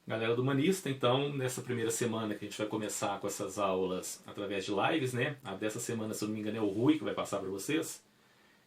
Galera do Humanista, então, nessa primeira semana que a gente vai começar com essas aulas através de lives, né? A dessa semana, se eu não me engano, é o Rui que vai passar para vocês.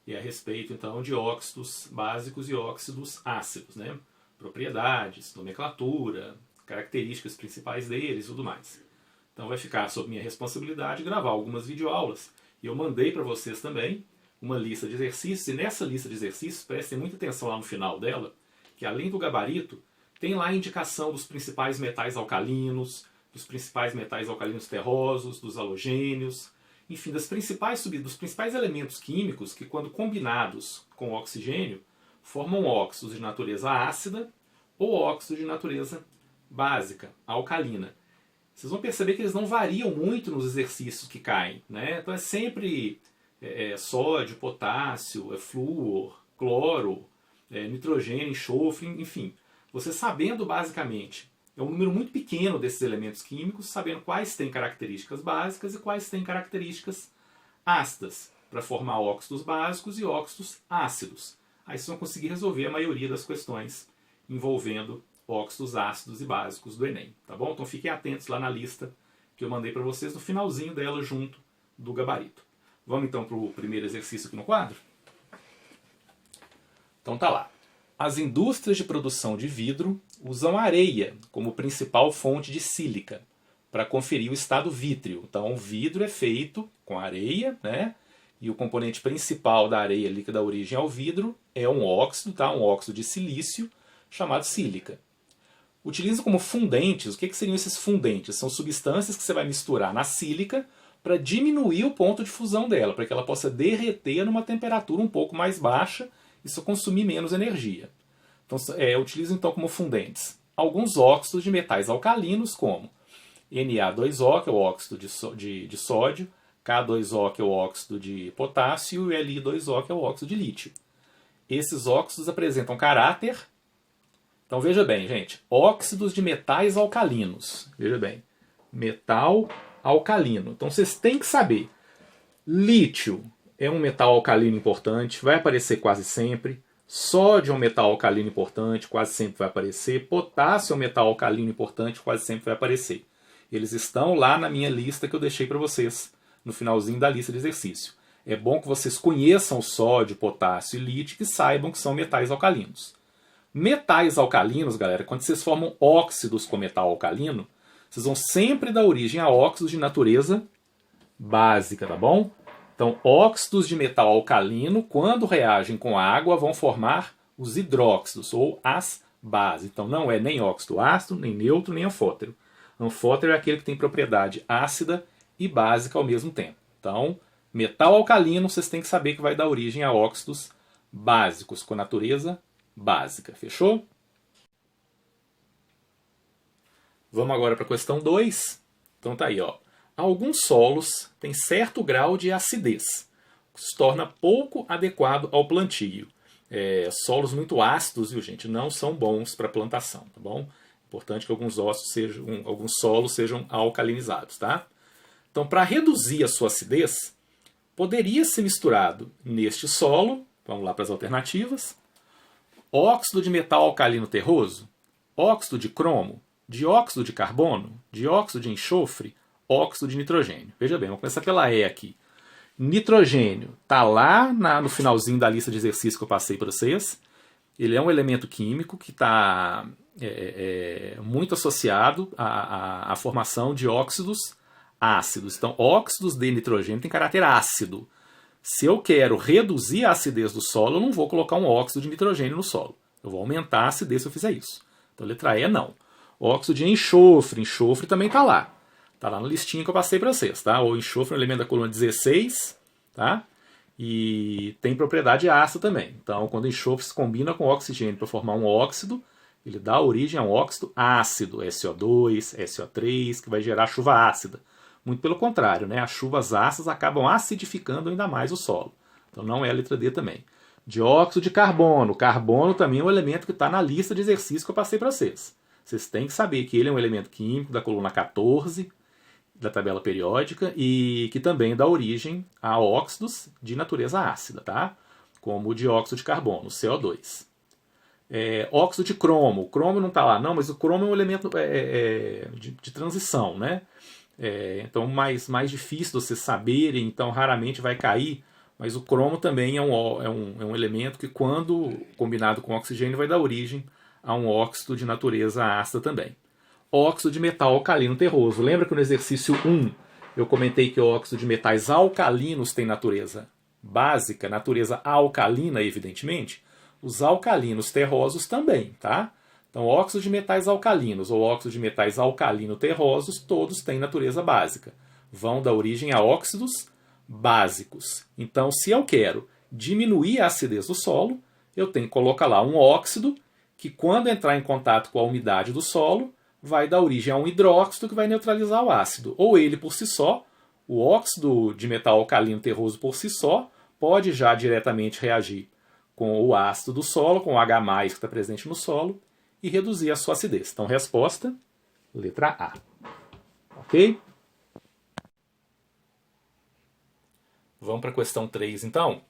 E é a respeito, então, de óxidos básicos e óxidos ácidos, né? Propriedades, nomenclatura, características principais deles e tudo mais. Então vai ficar sob minha responsabilidade gravar algumas videoaulas. E eu mandei para vocês também uma lista de exercícios, e nessa lista de exercícios, prestem muita atenção lá no final dela, que além do gabarito, tem lá a indicação dos principais metais alcalinos, dos principais metais alcalinos terrosos, dos halogênios, enfim, dos principais elementos químicos que, quando combinados com o oxigênio, formam óxidos de natureza ácida ou óxidos de natureza básica, alcalina. Vocês vão perceber que eles não variam muito nos exercícios que caem, né? Então é sempre sódio, potássio, flúor, cloro, nitrogênio, enxofre, enfim. Você sabendo basicamente, é um número muito pequeno desses elementos químicos, sabendo quais têm características básicas e quais têm características ácidas, para formar óxidos básicos e óxidos ácidos. Aí vocês vão conseguir resolver a maioria das questões envolvendo óxidos ácidos e básicos do Enem, tá bom? Então fiquem atentos lá na lista que eu mandei para vocês no finalzinho dela junto do gabarito. Vamos então para o primeiro exercício aqui no quadro? Então tá lá. As indústrias de produção de vidro usam areia como principal fonte de sílica para conferir o estado vítreo. Então o vidro é feito com areia, né? E o componente principal da areia ali que dá origem ao vidro é um óxido, tá? Um óxido de silício chamado sílica. Utilizam como fundentes, o que seriam esses fundentes? São substâncias que você vai misturar na sílica para diminuir o ponto de fusão dela, para que ela possa derreter numa temperatura um pouco mais baixa e isso consumir menos energia. Então, utilizam então como fundentes alguns óxidos de metais alcalinos, como Na2O, que é o óxido de sódio, K2O, que é o óxido de potássio, e Li2O, que é o óxido de lítio. Esses óxidos apresentam caráter. Então veja bem, gente, óxidos de metais alcalinos. Veja bem, metal alcalino. Então vocês têm que saber, lítio é um metal alcalino importante, vai aparecer quase sempre. Sódio é um metal alcalino importante, quase sempre vai aparecer. Potássio é um metal alcalino importante, quase sempre vai aparecer. Eles estão lá na minha lista que eu deixei para vocês, no finalzinho da lista de exercício. É bom que vocês conheçam sódio, potássio e lítio e saibam que são metais alcalinos. Metais alcalinos, galera, quando vocês formam óxidos com metal alcalino, vocês vão sempre dar origem a óxidos de natureza básica, tá bom? Então, óxidos de metal alcalino, quando reagem com água, vão formar os hidróxidos, ou as bases. Então, não é nem óxido ácido, nem neutro, nem anfótero. Anfótero é aquele que tem propriedade ácida e básica ao mesmo tempo. Então, metal alcalino, vocês têm que saber que vai dar origem a óxidos básicos, com natureza básica. Fechou? Vamos agora para a questão 2. Então tá aí, ó. Alguns solos têm certo grau de acidez, que se torna pouco adequado ao plantio. Solos muito ácidos, viu, gente, não são bons para plantação, tá bom? Importante que alguns solos sejam alcalinizados, tá? Então, para reduzir a sua acidez, poderia ser misturado neste solo, vamos lá para as alternativas, óxido de metal alcalino terroso, óxido de cromo, dióxido de carbono, dióxido de enxofre, óxido de nitrogênio. Veja bem, vamos começar pela E aqui. Nitrogênio está lá no finalzinho da lista de exercícios que eu passei para vocês. Ele é um elemento químico que está muito associado à formação de óxidos ácidos. Então, óxidos de nitrogênio têm caráter ácido. Se eu quero reduzir a acidez do solo, eu não vou colocar um óxido de nitrogênio no solo. Eu vou aumentar a acidez se eu fizer isso. Então, letra E, não. Óxido de enxofre. Enxofre também está lá. Está lá no listinho que eu passei para vocês. Tá? O enxofre é um elemento da coluna 16. Tá? E tem propriedade ácida também. Então, quando o enxofre se combina com oxigênio para formar um óxido, ele dá origem a um óxido ácido, SO2, SO3, que vai gerar chuva ácida. Muito pelo contrário, né? As chuvas ácidas acabam acidificando ainda mais o solo. Então não é a letra D também. Dióxido de carbono. Carbono também é um elemento que está na lista de exercícios que eu passei para vocês. Vocês têm que saber que ele é um elemento químico da coluna 14 da tabela periódica e que também dá origem a óxidos de natureza ácida, tá? Como o dióxido de carbono, CO2. Óxido de cromo. O cromo não está lá, não, mas o cromo é um elemento de transição, né? Então mais difícil de vocês saberem, então raramente vai cair, mas o cromo também é um elemento que, quando combinado com oxigênio, vai dar origem a um óxido de natureza ácida também. Óxido de metal alcalino terroso. Lembra que no exercício 1 eu comentei que o óxido de metais alcalinos tem natureza básica, natureza alcalina, evidentemente? Os alcalinos terrosos também, tá? Então, óxido de metais alcalinos ou óxido de metais alcalino-terrosos, todos têm natureza básica. Vão dar origem a óxidos básicos. Então, se eu quero diminuir a acidez do solo, eu tenho que colocar lá um óxido que, quando entrar em contato com a umidade do solo, vai dar origem a um hidróxido que vai neutralizar o ácido. Ou ele por si só, o óxido de metal alcalino terroso por si só, pode já diretamente reagir com o ácido do solo, com o H+, que está presente no solo, e reduzir a sua acidez. Então, resposta, letra A. Ok? Vamos para a questão 3, então.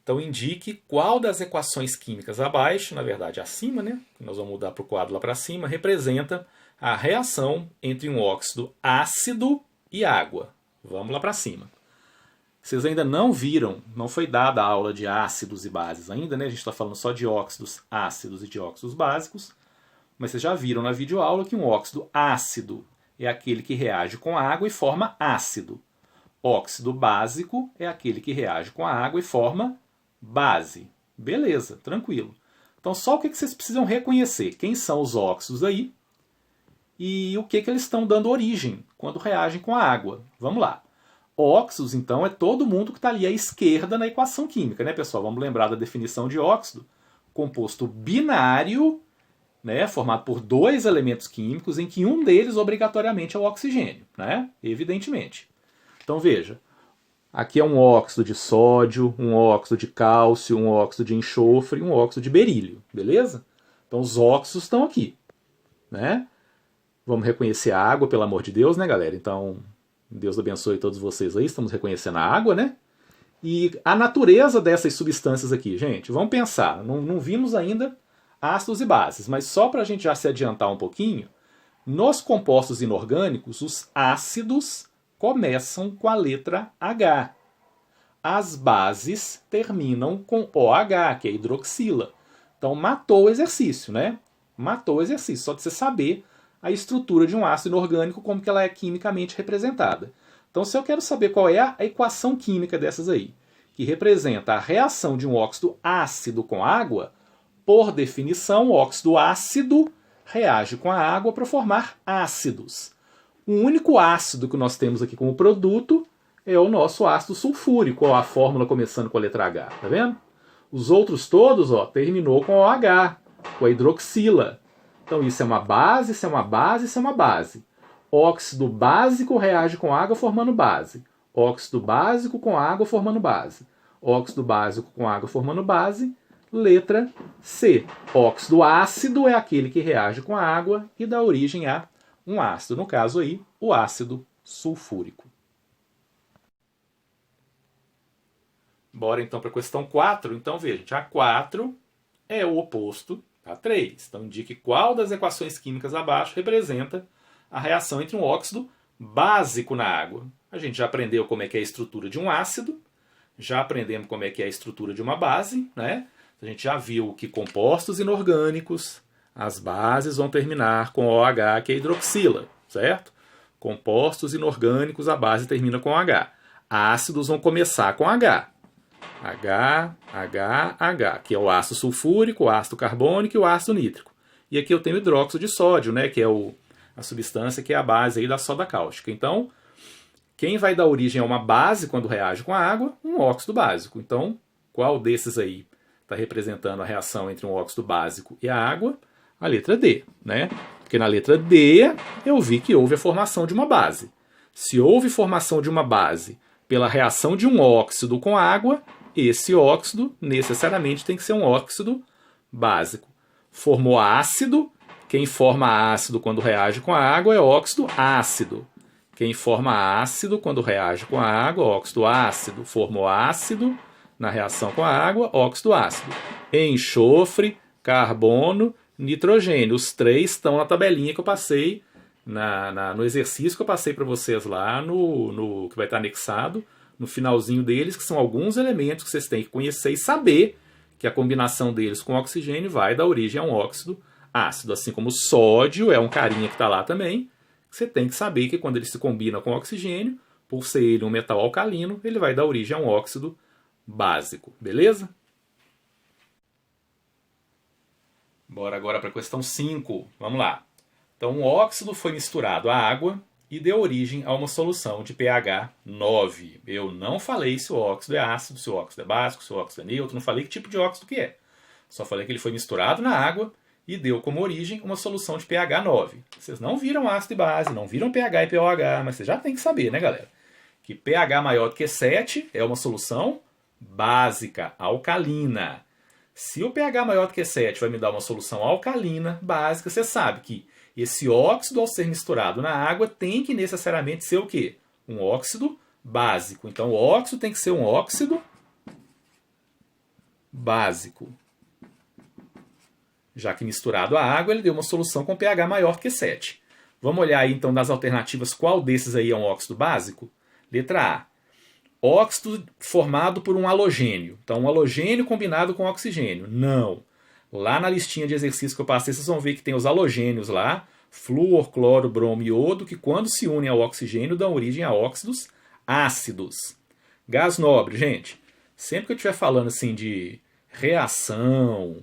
Então, indique qual das equações químicas abaixo, na verdade acima, né? Nós vamos mudar para o quadro lá para cima, representa a reação entre um óxido ácido e água. Vamos lá para cima. Vocês ainda não viram, não foi dada a aula de ácidos e bases ainda, né? A gente está falando só de óxidos ácidos e de óxidos básicos. Mas vocês já viram na videoaula que um óxido ácido é aquele que reage com a água e forma ácido. Óxido básico é aquele que reage com a água e forma base. Beleza, tranquilo. Então, só o que vocês precisam reconhecer? Quem são os óxidos aí e o que eles estão dando origem quando reagem com a água. Vamos lá. Óxidos, então, é todo mundo que está ali à esquerda na equação química, né, pessoal? Vamos lembrar da definição de óxido. Composto binário, né, formado por dois elementos químicos, em que um deles obrigatoriamente é o oxigênio, né? Evidentemente. Então, veja. Aqui é um óxido de sódio, um óxido de cálcio, um óxido de enxofre e um óxido de berílio, beleza? Então, os óxidos estão aqui, né? Vamos reconhecer a água, pelo amor de Deus, né, galera? Então, Deus abençoe todos vocês aí, estamos reconhecendo a água, né? E a natureza dessas substâncias aqui, gente, vamos pensar. Não vimos ainda ácidos e bases, mas só para a gente já se adiantar um pouquinho, nos compostos inorgânicos, os ácidos começam com a letra H. As bases terminam com OH, que é hidroxila. Então, matou o exercício, né? Matou o exercício, só de você saber a estrutura de um ácido inorgânico, como que ela é quimicamente representada. Então, se eu quero saber qual é a equação química dessas aí, que representa a reação de um óxido ácido com água, por definição, o óxido ácido reage com a água para formar ácidos. O único ácido que nós temos aqui como produto é o nosso ácido sulfúrico, ó, a fórmula começando com a letra H, tá vendo? Os outros todos, ó, terminou com OH, com a hidroxila. Então isso é uma base, isso é uma base, isso é uma base. Óxido básico reage com água formando base. Óxido básico com água formando base. Óxido básico com água formando base. Letra C. Óxido ácido é aquele que reage com a água e dá origem a um ácido. No caso aí, o ácido sulfúrico. Bora então para a questão 4. Então veja, gente, a 4 é o oposto a 3. Então indique qual das equações químicas abaixo representa a reação entre um óxido básico na água. A gente já aprendeu como é que é a estrutura de um ácido, já aprendemos como é que é a estrutura de uma base, né? A gente já viu que compostos inorgânicos, as bases vão terminar com OH, que é hidroxila, certo? Compostos inorgânicos, a base termina com H. Ácidos vão começar com H. H, que é o ácido sulfúrico, o ácido carbônico e o ácido nítrico. E aqui eu tenho hidróxido de sódio, né, que é a substância que é a base aí da soda cáustica. Então, quem vai dar origem a uma base quando reage com a água? Um óxido básico. Então, qual desses aí está representando a reação entre um óxido básico e a água? A letra D, né? Porque na letra D eu vi que houve a formação de uma base. Se houve formação de uma base pela reação de um óxido com água, esse óxido necessariamente tem que ser um óxido básico. Formou ácido, quem forma ácido quando reage com a água é óxido ácido. Quem forma ácido quando reage com a água, óxido ácido. Formou ácido na reação com a água, óxido ácido. Enxofre carbono, nitrogênio. Os três estão na tabelinha que eu passei, no exercício que eu passei para vocês lá, que vai estar anexado, no finalzinho deles, que são alguns elementos que vocês têm que conhecer e saber que a combinação deles com oxigênio vai dar origem a um óxido ácido. Assim como o sódio é um carinha que está lá também, você tem que saber que quando ele se combina com oxigênio, por ser ele um metal alcalino, ele vai dar origem a um óxido básico. Beleza? Bora agora para a questão 5. Vamos lá. Então, um óxido foi misturado à água e deu origem a uma solução de pH 9. Eu não falei se o óxido é ácido, se o óxido é básico, se o óxido é neutro, não falei que tipo de óxido que é. Só falei que ele foi misturado na água e deu como origem uma solução de pH 9. Vocês não viram ácido e base, não viram pH e pOH, mas vocês já tem que saber, né, galera? Que pH maior do que 7 é uma solução básica, alcalina. Se o pH maior do que 7 vai me dar uma solução alcalina básica, você sabe que esse óxido, ao ser misturado na água, tem que necessariamente ser o quê? Um óxido básico. Então, o óxido tem que ser um óxido básico. Já que misturado à água, ele deu uma solução com pH maior que 7. Vamos olhar aí, então, das alternativas, qual desses aí é um óxido básico? Letra A. Óxido formado por um halogênio. Então, um halogênio combinado com oxigênio. Não. Lá na listinha de exercícios que eu passei, vocês vão ver que tem os halogênios lá, flúor, cloro, bromo e iodo, que quando se unem ao oxigênio dão origem a óxidos ácidos. Gás nobre, gente. Sempre que eu estiver falando assim de reação,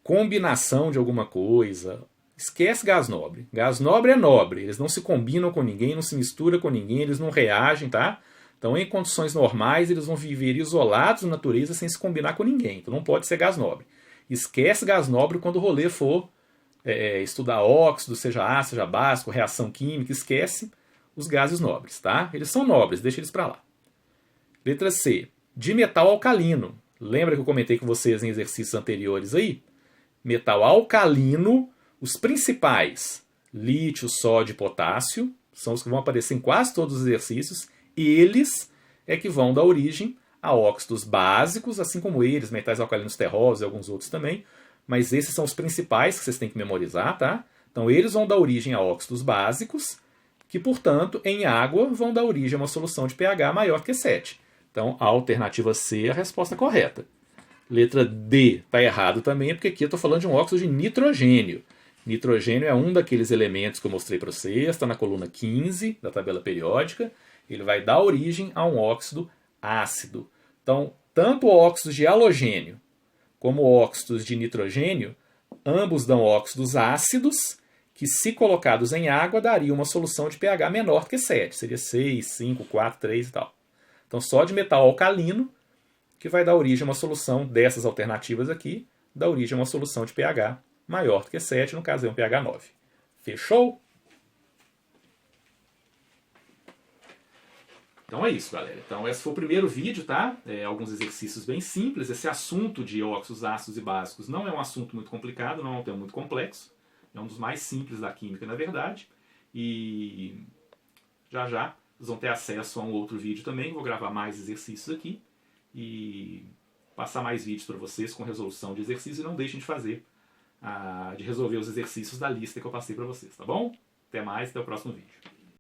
combinação de alguma coisa, esquece gás nobre. Gás nobre é nobre. Eles não se combinam com ninguém, não se misturam com ninguém, eles não reagem, tá? Então, em condições normais, eles vão viver isolados na natureza sem se combinar com ninguém. Então, não pode ser gás nobre. Esquece gás nobre quando o rolê for estudar óxido, seja ácido, seja básico, reação química. Esquece os gases nobres, tá? Eles são nobres, deixa eles para lá. Letra C. De metal alcalino. Lembra que eu comentei com vocês em exercícios anteriores aí? Metal alcalino, os principais, lítio, sódio e potássio, são os que vão aparecer em quase todos os exercícios. Eles é que vão dar origem a óxidos básicos, assim como eles, metais alcalinos terrosos e alguns outros também, mas esses são os principais que vocês têm que memorizar, tá? Então eles vão dar origem a óxidos básicos, que, portanto, em água vão dar origem a uma solução de pH maior que 7. Então a alternativa C é a resposta correta. Letra D está errado também, porque aqui eu estou falando de um óxido de nitrogênio. Nitrogênio é um daqueles elementos que eu mostrei para vocês, está na coluna 15 da tabela periódica. Ele vai dar origem a um óxido ácido. Então, tanto óxidos de halogênio como óxidos de nitrogênio, ambos dão óxidos ácidos, que se colocados em água, dariam uma solução de pH menor que 7. Seria 6, 5, 4, 3 e tal. Então, só de metal alcalino, que vai dar origem a uma solução dessas alternativas aqui, dá origem a uma solução de pH maior que 7, no caso é um pH 9. Fechou? Então é isso, galera. Então esse foi o primeiro vídeo, tá? Alguns exercícios bem simples. Esse assunto de óxidos ácidos e básicos não é um assunto muito complicado, não é um tema muito complexo. É um dos mais simples da química, na verdade. E já já vocês vão ter acesso a um outro vídeo também. Vou gravar mais exercícios aqui e passar mais vídeos para vocês com resolução de exercícios. E não deixem de fazer, de resolver os exercícios da lista que eu passei para vocês, tá bom? Até mais, até o próximo vídeo.